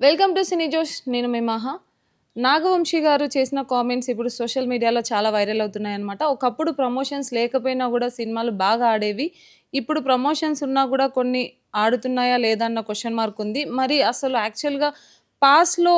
Welcome to సినీ జోష్. నేను మీ మహా. నాగవంశీ గారు చేసిన కామెంట్స్ ఇప్పుడు సోషల్ మీడియాలో చాలా వైరల్ అవుతున్నాయన్నమాట. ఒకప్పుడు ప్రమోషన్స్ లేకపోయినా కూడా సినిమాలు బాగా ఆడేవి. ఇప్పుడు ప్రమోషన్స్ ఉన్నా కూడా కొన్ని ఆడుతున్నాయా లేదా అన్న క్వెషన్ మార్క్ ఉంది. మరి అసలు యాక్చువల్‌గా పాస్ట్‌లో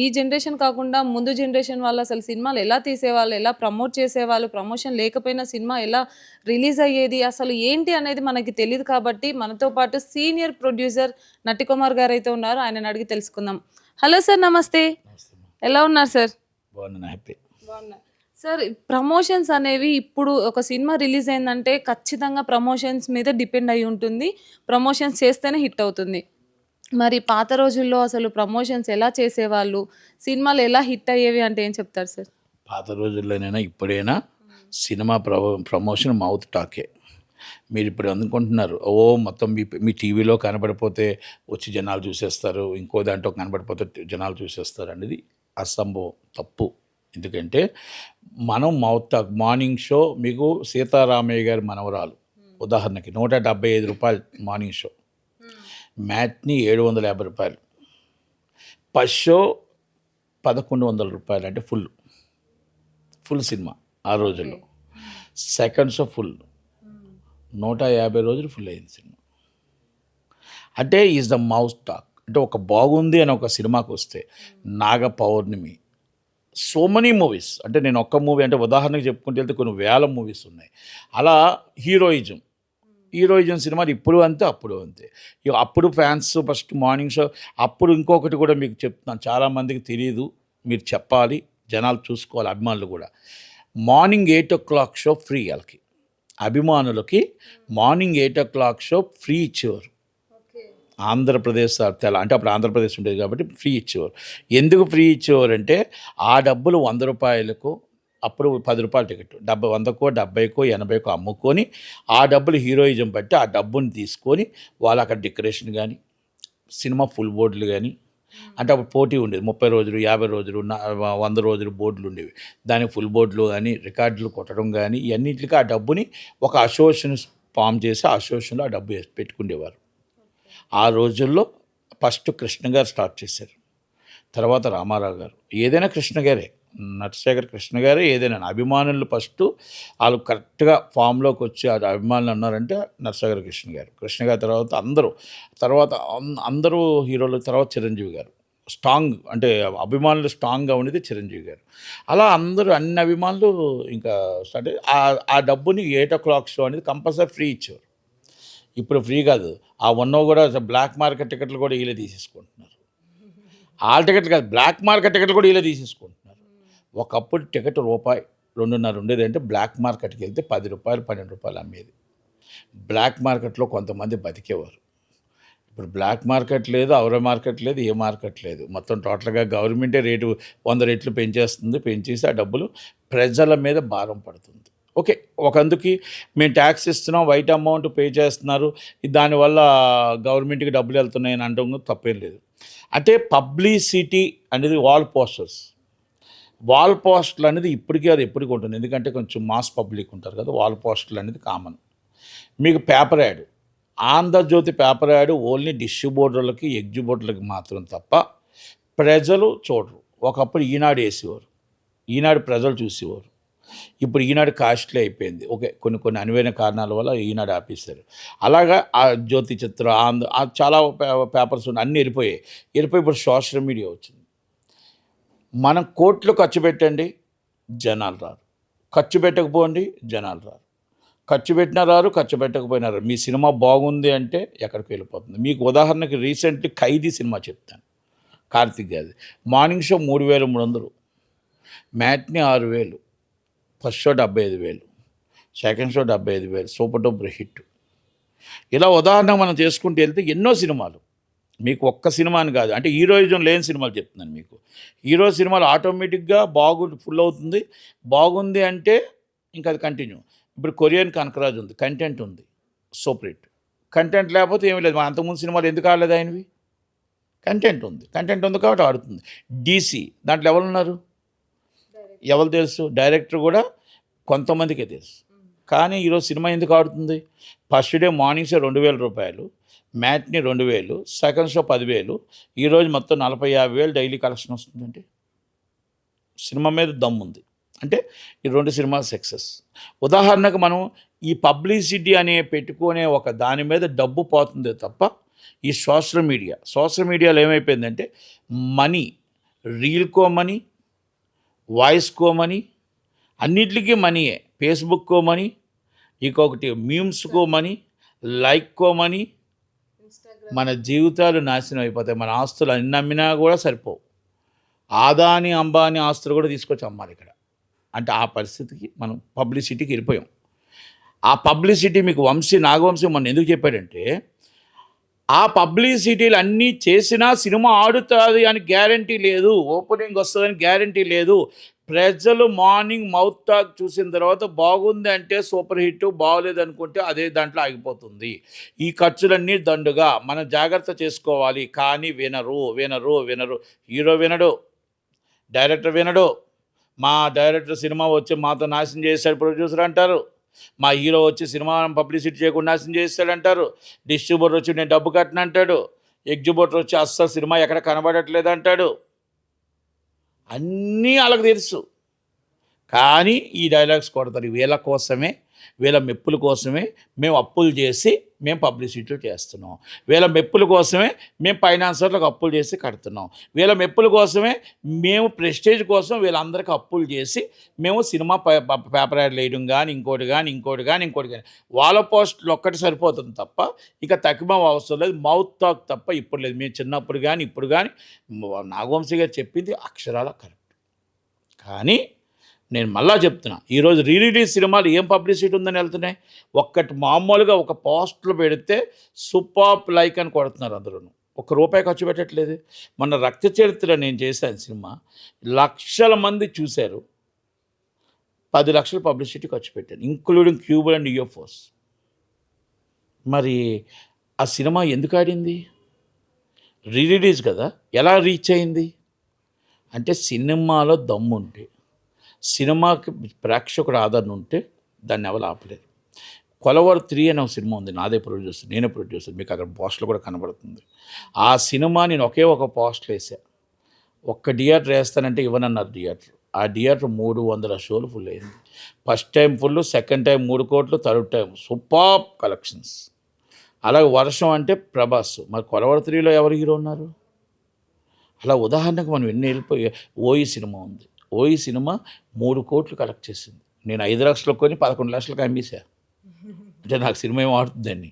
ఈ జనరేషన్ కాకుండా ముందు జనరేషన్ వాళ్ళు అసలు సినిమాలు ఎలా తీసేవాళ్ళు? ఎలా ప్రమోట్ చేసేవాళ్ళు? ప్రమోషన్ లేకపోయినా సినిమా ఎలా రిలీజ్ అయ్యేది? అసలు ఏంటి అనేది మనకి తెలీదు కాబట్టి మనతో పాటు సీనియర్ ప్రొడ్యూసర్ నట్టికుమార్ గారైతే ఉన్నారు. ఆయనని అడిగి తెలుసుకుందాం. హలో సార్, నమస్తే. నమస్తే అమ్మా. ఎలా ఉన్నారు సార్? బాగున్నాను, హ్యాపీ. బాగున్నా. సార్, ప్రమోషన్స్ అనేవి ఇప్పుడు ఒక సినిమా రిలీజ్ అయిందంటే ఖచ్చితంగా ప్రమోషన్స్ మీద డిపెండ్ అయ్యి ఉంటుంది. ప్రమోషన్స్ చేస్తేనే హిట్ అవుతుంది. మరి పాత రోజుల్లో అసలు ప్రమోషన్స్ ఎలా చేసేవాళ్ళు? సినిమాలు ఎలా హిట్ అయ్యేవి అంటే ఏం చెప్తారు సార్? పాత రోజుల్లోనైనా ఇప్పుడైనా సినిమా ప్రమోషన్ మౌత్ టాకే. మీరు ఇప్పుడు అనుకుంటున్నారు, ఓ మొత్తం మీ టీవీలో కనబడిపోతే వచ్చి జనాలు చూసేస్తారు, ఇంకో దాంట్లో కనబడిపోతే జనాలు చూసేస్తారు అనేది అసంభవం, తప్పు. ఎందుకంటే మనం మౌత్ టాక్ మార్నింగ్ షో, మీకు సీతారామయ్య గారి మనవరాలు ఉదాహరణకి ₹175 morning show, matinee ₹750, first show ₹1100, అంటే ఫుల్ సినిమా ఆ రోజుల్లో. సెకండ్ షో ఫుల్, 150 రోజులు ఫుల్ అయింది సినిమా. అంటే ఈజ్ ద మౌత్ టాక్. అంటే ఒక బాగుంది అని ఒక సినిమాకి వస్తే నాగ పౌర్ణమి, సో మెనీ మూవీస్, అంటే నేను ఒక్క మూవీ అంటే ఉదాహరణకు చెప్పుకుంటూ వెళ్తే కొన్ని వేల మూవీస్ ఉన్నాయి. అలా హీరోయిజం సినిమాలు ఇప్పుడు అంతే, అప్పుడు అంతే. అప్పుడు ఫ్యాన్స్ ఫస్ట్ మార్నింగ్ షో. అప్పుడు ఇంకొకటి కూడా మీకు చెప్తున్నాను, చాలామందికి తెలియదు, మీరు చెప్పాలి, జనాలు చూసుకోవాలి, అభిమానులు కూడా. మార్నింగ్ 8 షో ఫ్రీ వాళ్ళకి, అభిమానులకి మార్నింగ్ 8 షో ఫ్రీ ఇచ్చేవారు. ఆంధ్రప్రదేశ్ అంటే అప్పుడు ఆంధ్రప్రదేశ్ ఉండేది కాబట్టి ఫ్రీ ఇచ్చేవారు. ఎందుకు ఫ్రీ ఇచ్చేవారు అంటే ఆ డబ్బులు ₹100, అప్పుడు ₹10 టికెట్, 100కో 70కో 80కో అమ్ముకొని ఆ డబ్బులు హీరోయిజం బట్టి ఆ డబ్బుని తీసుకొని వాళ్ళు అక్కడ డెకరేషన్ కానీ, సినిమా ఫుల్ బోర్డులు కానీ, అంటే అప్పుడు పోటీ ఉండేది, 30 రోజులు 50 రోజులు 100 రోజులు బోర్డులు ఉండేవి. దానికి ఫుల్ బోర్డులు కానీ, రికార్డులు కొట్టడం కానీ, ఇవన్నింటికి ఆ డబ్బుని ఒక అసోసియేషన్ ఫామ్ చేసి ఆ అసోసియేషన్లో ఆ డబ్బు పెట్టుకునేవారు. ఆ రోజుల్లో ఫస్ట్ కృష్ణ గారు స్టార్ట్ చేశారు, తర్వాత రామారావు గారు. ఏదైనా కృష్ణ గారే, నటశేఖర్ కృష్ణ గారే. ఏదైనా అభిమానులు ఫస్ట్ వాళ్ళు కరెక్ట్గా ఫామ్లోకి వచ్చి అది అభిమానులు అన్నారంటే నటశేఖర్ కృష్ణ గారి తర్వాత అందరూ హీరోలు, తర్వాత చిరంజీవి గారు స్ట్రాంగ్, అంటే అభిమానులు స్ట్రాంగ్గా ఉండేది చిరంజీవి గారు. అలా అందరూ అన్ని అభిమానులు ఇంకా స్టార్ట్ ఆ డబ్బుని 8 షో అనేది కంపల్సరీ ఫ్రీ ఇచ్చేవారు. ఇప్పుడు ఫ్రీ కాదు, ఆ ఉన్నవి కూడా బ్లాక్ మార్కెట్ టికెట్లు కూడా వీళ్ళే తీసేసుకుంటున్నారు. ఆల్ టికెట్లు కాదు, బ్లాక్ మార్కెట్ టికెట్లు కూడా వీళ్ళే తీసేసుకుంటున్నారు. ఒకప్పుడు టికెట్ రూపాయి 2.5 ఉండేది, అంటే బ్లాక్ మార్కెట్కి వెళ్తే ₹10 ₹12 అమ్మేది. బ్లాక్ మార్కెట్లో కొంతమంది బతికేవారు. ఇప్పుడు బ్లాక్ మార్కెట్ లేదు, ఔర మార్కెట్ లేదు, ఏ మార్కెట్ లేదు. మొత్తం టోటల్గా గవర్నమెంటే రేటు 100 రెట్లు పెంచేసి ఆ డబ్బులు ప్రజల మీద భారం పడుతుంది. ఓకే, ఒకందుకి మేము ట్యాక్స్ ఇస్తున్నాం, వైట్ అమౌంట్ పే చేస్తున్నారు, దానివల్ల గవర్నమెంట్కి డబ్బులు వెళ్తున్నాయని అనడం తప్పేం లేదు. అంటే పబ్లిసిటీ అనేది వాల్ పోస్టులు అనేది ఇప్పటికీ అది ఎప్పటికీ ఉంటుంది. ఎందుకంటే కొంచెం మాస్ పబ్లిక్ ఉంటారు కదా, వాల్ పోస్టులు అనేది కామన్. మీకు paper ad, Andhra Jyothy paper ad only డిస్ట్రిబ్యూటర్లకి, ఎగ్జిబ్యూటర్లకి మాత్రం తప్ప ప్రజలు చూడరు. ఒకప్పుడు ఈనాడు వేసేవారు, ఈనాడు ప్రజలు చూసేవారు. ఇప్పుడు ఈనాడు కాస్ట్లీ అయిపోయింది. ఓకే, కొన్ని అనువైన కారణాల వల్ల ఈనాడు ఆపేశారు. అలాగా ఆ జ్యోతి చిత్ర, చాలా పేపర్స్ ఉన్నాయి, అన్నీ వెళ్ళిపోయి ఇప్పుడు సోషల్ మీడియా వచ్చింది. మనం కోట్లు ఖర్చు పెట్టండి, జనాలు రారు. ఖర్చు పెట్టకపోండి, జనాలు రారు. ఖర్చు పెట్టినా రారు, ఖర్చు పెట్టకపోయినా రారు. మీ సినిమా బాగుంది అంటే ఎక్కడికి వెళ్ళిపోతుంది. మీకు ఉదాహరణకి రీసెంట్లీ ఖైదీ సినిమా చెప్తాను, కార్తిక్ గారి. Morning show 3300, matinee 6000, first show 75,000, second show 75,000, super duper hit. ఇలా ఉదాహరణ మనం చేసుకుంటూ వెళ్తే ఎన్నో సినిమాలు, మీకు ఒక్క సినిమా అని కాదు, అంటే హీరోయిజం లేని సినిమాలు చెప్తున్నాను మీకు. హీరో సినిమాలు ఆటోమేటిక్గా ఫుల్ అవుతుంది. బాగుంది అంటే ఇంకా అది కంటిన్యూ. ఇప్పుడు కొరియన్ కనకరాజు ఉంది, కంటెంట్ ఉంది, సూపర్ హిట్. కంటెంట్ లేకపోతే ఏమీ లేదు. మన అంతకుముందు సినిమాలు ఎందుకు ఆడలేదు ఆయనవి? కంటెంట్ ఉంది కాబట్టి ఆడుతుంది. డీసీ దాంట్లో ఎవరున్నారు, ఎవరు తెలుసు? డైరెక్టర్ కూడా కొంతమందికే తెలుసు. కానీ ఈరోజు సినిమా ఎందుకు ఆడుతుంది? First day morning show ₹2,000, matinee 2,000, second show 10,000, ఈరోజు మొత్తం 40,000-50,000 డైలీ కలెక్షన్ వస్తుందండి. సినిమా మీద దమ్ముంది అంటే ఈ 2 సినిమాలు సక్సెస్. ఉదాహరణకు మనం ఈ పబ్లిసిటీ అనే పెట్టుకునే ఒక దాని మీద డబ్బు పోతుందే తప్ప ఈ సోషల్ మీడియాలో ఏమైపోయిందంటే మనీ, రీల్కో మనీ, వాయిస్కో మనీ, అన్నిటికీ మనీయే. ఫేస్బుక్కో మనీ, ఇంకొకటి మీమ్స్కో మనీ, లైక్కో మనీ. మన జీవితాలు నాశనం అయిపోతాయి. మన ఆస్తులు అన్ని అమ్మినా కూడా సరిపోవు. ఆదాని అంబానీ ఆస్తులు కూడా తీసుకొచ్చి అమ్మాలి ఇక్కడ. అంటే ఆ పరిస్థితికి మనం పబ్లిసిటీకి వెళ్ళిపోయాం. ఆ పబ్లిసిటీ మీకు నాగవంశీ మొన్న ఎందుకు చెప్పాడంటే, ఆ పబ్లిసిటీలు అన్నీ చేసినా సినిమా ఆడుతుంది అని గ్యారంటీ లేదు, ఓపెనింగ్ వస్తుందని గ్యారంటీ లేదు. ప్రజలు మార్నింగ్ మౌత్ టాక్ చూసిన తర్వాత బాగుంది అంటే సూపర్ హిట్, బాగోలేదు అనుకుంటే అదే దాంట్లో ఆగిపోతుంది. ఈ ఖర్చులన్నీ దండుగా మనం జాగ్రత్త చేసుకోవాలి. కానీ వినరు. హీరో వినడు, డైరెక్టర్ వినడు. మా డైరెక్టర్ సినిమా వచ్చి మాతో నాశనం చేశాడు ప్రొడ్యూసర్ అంటారు. మా హీరో వచ్చి సినిమా పబ్లిసిటీ చేయకుండా నాశనం చేస్తాడంటారు. డిస్ట్రిబ్యూటర్ వచ్చి నేను డబ్బు కట్టను అంటాడు. ఎగ్జిబ్యూటర్ వచ్చి అస్సలు సినిమా ఎక్కడ కనబడట్లేదు అంటాడు. అన్నీ వాళ్ళకి తెలుసు. కానీ ఈ డైలాగ్స్ కొడతారు. వీళ్ళ మెప్పుల కోసమే మేము అప్పులు చేసి మేము పబ్లిసిటీలు చేస్తున్నాం. వీళ్ళ మెప్పుల కోసమే మేము ఫైనాన్సర్లకు అప్పులు చేసి కడుతున్నాం. వీళ్ళ మెప్పుల కోసమే మేము ప్రెస్టేజ్ కోసం వీళ్ళందరికీ అప్పులు చేసి మేము సినిమా పేపర్ యాడ్లు వేయడం కానీ ఇంకోటి కానీ వాళ్ళ పోస్టులు ఒక్కటి సరిపోతుంది తప్ప ఇక తక్కువ అవసరం లేదు. మౌత్ టాక్ తప్ప ఇప్పుడు లేదు. మేము చిన్నప్పుడు కానీ ఇప్పుడు కానీ నాగవంశీ గారు చెప్పింది అక్షరాల కరెక్ట్. కానీ నేను మళ్ళా చెప్తున్నా, ఈరోజు రిలీజ్ సినిమాలు ఏం పబ్లిసిటీ ఉందని వెళ్తున్నాయి. మామూలుగా ఒక పోస్టులు పెడితే సూపర్ లైక్ అని కొడుతున్నారు అందరూ. ₹1 ఖర్చు పెట్టట్లేదు. మొన్న రక్త చరిత్ర నేను చేశాను సినిమా, లక్షల మంది చూశారు. 10 లక్షలు పబ్లిసిటీ ఖర్చు పెట్టాను, ఇంక్లూడింగ్ క్యూబల్ అండ్ యూఎఫ్ఓస్. మరి ఆ సినిమా ఎందుకు ఆడింది? రిలీజ్ కదా, ఎలా రీచ్ అయింది అంటే సినిమాలో దమ్ముంటే, సినిమాకి ప్రేక్షకుడు ఆదరణ ఉంటే దాన్ని ఎవరు ఆపలేరు. కొలవర్ 3 అనే ఒక సినిమా ఉంది, నేనే ప్రొడ్యూసర్. మీకు అక్కడ పోస్టులు కూడా కనబడుతుంది. ఆ సినిమా నేను ఒక పోస్టులు వేసా. ఒక్క థియేటర్ వేస్తానంటే ఇవ్వనన్నారు థియేటర్. ఆ థియేటర్ 300 షోలు ఫుల్ అయింది. First time full, second time 3 కోట్లు, థర్డ్ టైం సూపర్ కలెక్షన్స్. అలాగే వర్షం అంటే ప్రభాస్. మరి కొలవర్ 3లో ఎవరు హీరో ఉన్నారు? అలా ఉదాహరణకు మనం ఎన్ని వెళ్ళిపోయి ఓయి సినిమా ఉంది. ఓయి సినిమా 3 కోట్లు కలెక్ట్ చేసింది. నేను 5 లక్షలకు కొని 11 లక్షలకు అమ్మేశా. అంటే నాకు సినిమా ఏం ఆడుతుందండి.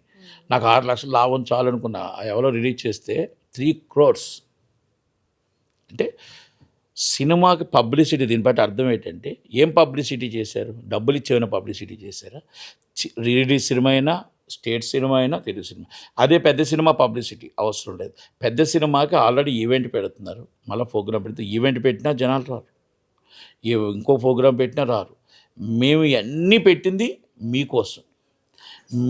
నాకు 6 లక్షలు లాభం చాలు అనుకున్నా. ఎవరో రిలీజ్ చేస్తే 3 crores. అంటే సినిమాకి పబ్లిసిటీ. దీన్ని బట్టి అర్థం ఏంటంటే ఏం పబ్లిసిటీ చేశారు? డబ్బులు ఇచ్చేమైనా పబ్లిసిటీ చేశారా? రిలీజ్ సినిమా అయినా, స్టేట్ సినిమా అయినా, తెలుగు సినిమా. అదే పెద్ద సినిమా పబ్లిసిటీ అవసరం లేదు. పెద్ద సినిమాకి ఆల్రెడీ ఈవెంట్ పెడుతున్నారు. మళ్ళీ ప్రోగ్రామ్ పెడితే ఈవెంట్ పెట్టినా జనాలు రారు, ఇంకో ప్రోగ్రాం పెట్టినా రారు. మేము ఇవన్నీ పెట్టింది మీకోసం,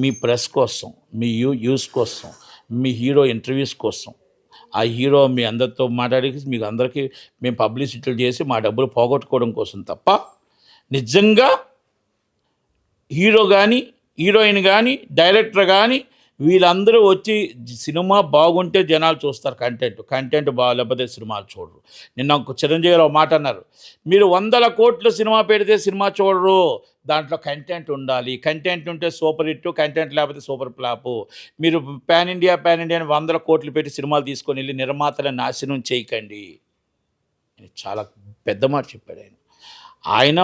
మీ ప్రెస్ కోసం, మీ యూస్ కోసం, మీ హీరో ఇంటర్వ్యూస్ కోసం. ఆ హీరో మీ అందరితో మాట్లాడి మీకు అందరికీ మేము పబ్లిసిటీలు చేసి మా డబ్బులు పోగొట్టుకోవడం కోసం తప్ప నిజంగా హీరో కానీ, హీరోయిన్ కానీ, డైరెక్టర్ కానీ వీళ్ళందరూ వచ్చి సినిమా బాగుంటే జనాలు చూస్తారు. కంటెంట్ బాగాలేకపోతే సినిమాలు చూడరు. నిన్న చిరంజీవి గారు మాట అన్నారు, మీరు 100 కోట్ల సినిమా పెడితే సినిమా చూడరు, దాంట్లో కంటెంట్ ఉండాలి. కంటెంట్ ఉంటే సూపర్ హిట్, కంటెంట్ లేకపోతే సూపర్ ఫ్లాపు. మీరు పాన్ ఇండియా అని 100 కోట్లు పెట్టి సినిమాలు తీసుకొని వెళ్ళి నిర్మాతలను నాశనం చేయకండి. చాలా పెద్ద మాట చెప్పాడు ఆయన.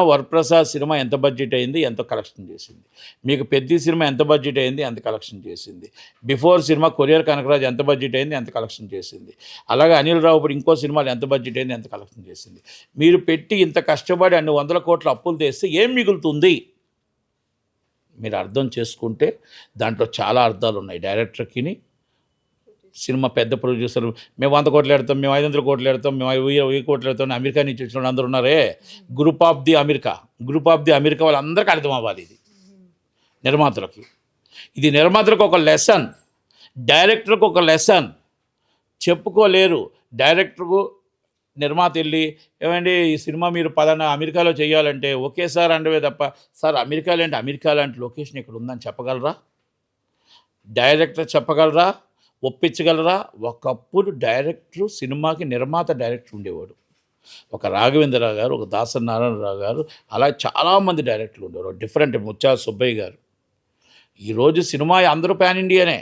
వరప్రసాద్ సినిమా ఎంత బడ్జెట్ అయింది, ఎంత కలెక్షన్ చేసింది. మీకు పెద్ద సినిమా ఎంత బడ్జెట్ అయింది, ఎంత కలెక్షన్ చేసింది. బిఫోర్ సినిమా కొరియర్ కనకరాజు ఎంత బడ్జెట్ అయింది, ఎంత కలెక్షన్ చేసింది. అలాగే అనిల్ రావుపూడి ఇంకో సినిమాలు ఎంత బడ్జెట్ అయింది, ఎంత కలెక్షన్ చేసింది. మీరు పెట్టి ఇంత కష్టపడి అన్ని 100 కోట్ల అప్పులు తెస్తే ఏం మిగులుతుంది? మీరు అర్థం చేసుకుంటే దాంట్లో చాలా అర్థాలు ఉన్నాయి. డైరెక్టర్కి, సినిమా పెద్ద ప్రొడ్యూసర్, మేము 100 కోట్లు పెడతాం, మేము 500 కోట్లు పెడతాం, మేము 1000 కోట్లు పెడతాం. అమెరికా నుంచి వచ్చిన వాళ్ళు అందరూ ఉన్నారే, గ్రూప్ ఆఫ్ ది అమెరికా వాళ్ళందరికీ అర్థం అవ్వాలి. ఇది నిర్మాతలకి, ఇది నిర్మాతలకు ఒక లెసన్, డైరెక్టర్కి ఒక లెసన్. చెప్పుకోలేరు డైరెక్టర్కు. నిర్మాత వెళ్ళి ఏమండి ఈ సినిమా మీరు పలానా అమెరికాలో చేయాలంటే ఒకేసారి అండవే తప్ప, సార్ అమెరికా లాంటి లొకేషన్ ఇక్కడ ఉందని చెప్పగలరా? డైరెక్టర్ చెప్పగలరా? ఒప్పించగలరా? ఒకప్పుడు డైరెక్టరు సినిమాకి నిర్మాత డైరెక్టర్ ఉండేవాడు. ఒక రాఘవేంద్రరావు గారు, ఒక దాసరి నారాయణరావు గారు, అలా చాలామంది డైరెక్టర్లు ఉండేవారు. డిఫరెంట్ ముత్యాల సుబ్బయ్య గారు. ఈరోజు సినిమా అందరూ పాన్ ఇండియానే.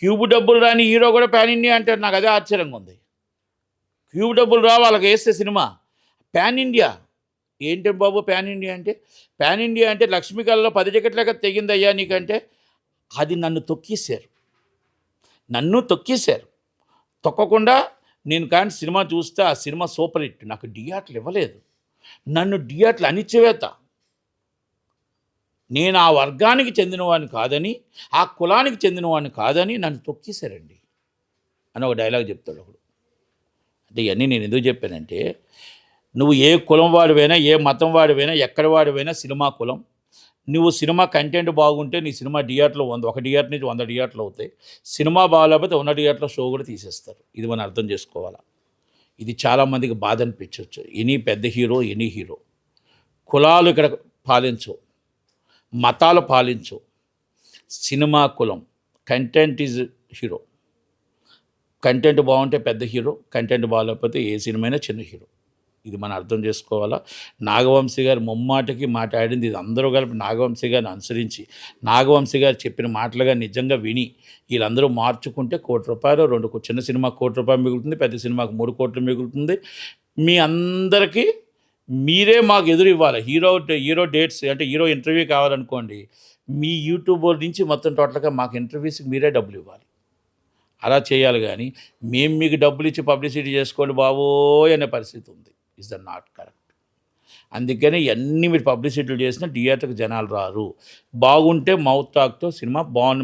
క్యూబ్ డబ్బులు రాని హీరో కూడా పాన్ ఇండియా అంటారు. నాకు అదే ఆశ్చర్యంగా ఉంది. క్యూబ్ డబ్బులు రా వాళ్ళకి వేస్తే సినిమా పాన్ ఇండియా. ఏంటి బాబు పాన్ ఇండియా అంటే? పాన్ ఇండియా అంటే లక్ష్మీకళలో 10 టికెట్లక తెగిందయ్యా నీకంటే. అది నన్ను తొక్కేశారు. తొక్కకుండా నేను కానీ సినిమా చూస్తే ఆ సినిమా సూపర్ హిట్. నాకు థియేటర్లు ఇవ్వలేదు. నన్ను థియేటర్లు అణిచివేత. నేను ఆ వర్గానికి చెందినవాడిని కాదని, ఆ కులానికి చెందినవాడిని కాదని నన్ను తొక్కేశారండి అని ఒక డైలాగ్ చెప్తాడు ఒకడు. అంటే ఇవన్నీ నేను ఎందుకు చెప్పానంటే, నువ్వు ఏ కులం వాడివైనా, ఏ మతం వాడివైనా, ఎక్కడ వాడివైనా సినిమా కులం. నువ్వు సినిమా కంటెంట్ బాగుంటే నీ సినిమా థియేటర్లో ఒక థియేటర్ నుంచి 100 థియేటర్లు అవుతాయి. సినిమా బాగాలేకపోతే ఉన్న థియేటర్లో షో కూడా తీసేస్తారు. ఇది మనం అర్థం చేసుకోవాలా. ఇది చాలామందికి బాధ అనిపించవచ్చు. ఎనీ పెద్ద హీరో, ఎనీ హీరో. కులాలు ఇక్కడ పాలించవు, మతాలు పాలించవు. సినిమా కులం. Content is hero. కంటెంట్ బాగుంటే పెద్ద హీరో, కంటెంట్ బాగాలేకపోతే ఏ సినిమా చిన్న హీరో. ఇది మనం అర్థం చేసుకోవాలా. నాగవంశీ గారు ముమ్మాటికి మాట్లాడింది ఇది అందరూ కలిపి నాగవంశీ గారిని అనుసరించి, నాగవంశీ గారు చెప్పిన మాటలుగా నిజంగా విని వీళ్ళందరూ మార్చుకుంటే ₹1 2 చిన్న సినిమాకి ₹1 మిగులుతుంది, పెద్ద సినిమాకి 3 కోట్లు మిగులుతుంది. మీ అందరికీ మీరే మాకు ఎదురు ఇవ్వాలి. హీరో డేట్స్ అంటే హీరో ఇంటర్వ్యూ కావాలనుకోండి, మీ యూట్యూబ్ నుంచి మొత్తం టోటల్గా మాకు ఇంటర్వ్యూస్కి మీరే డబ్బులు ఇవ్వాలి. అలా చేయాలి. కానీ మేము మీకు డబ్బులు ఇచ్చి పబ్లిసిటీ చేసుకోండి బాబోయ్ అనే పరిస్థితి ఉంది. Is the not correct. అందుకని ఇవన్నీ మీరు పబ్లిసిటీలు చేసినా థియేటర్కి జనాలు రారు. బాగుంటే మౌత్ టాక్తో సినిమా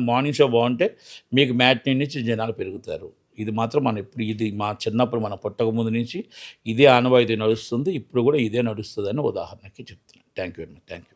మార్నింగ్ షో బాగుంటే మీకు మ్యాట్నీ నుంచి జనాలు పెరుగుతారు. ఇది మాత్రం మనం ఇప్పుడు ఇది మా చిన్నప్పుడు మనం పుట్టక ముందు నుంచి ఇదే ఆనవాయితీ నడుస్తుంది. ఇప్పుడు కూడా ఇదే నడుస్తుందని ఉదాహరణకి చెప్తున్నాను. Thank you very much. Thank you.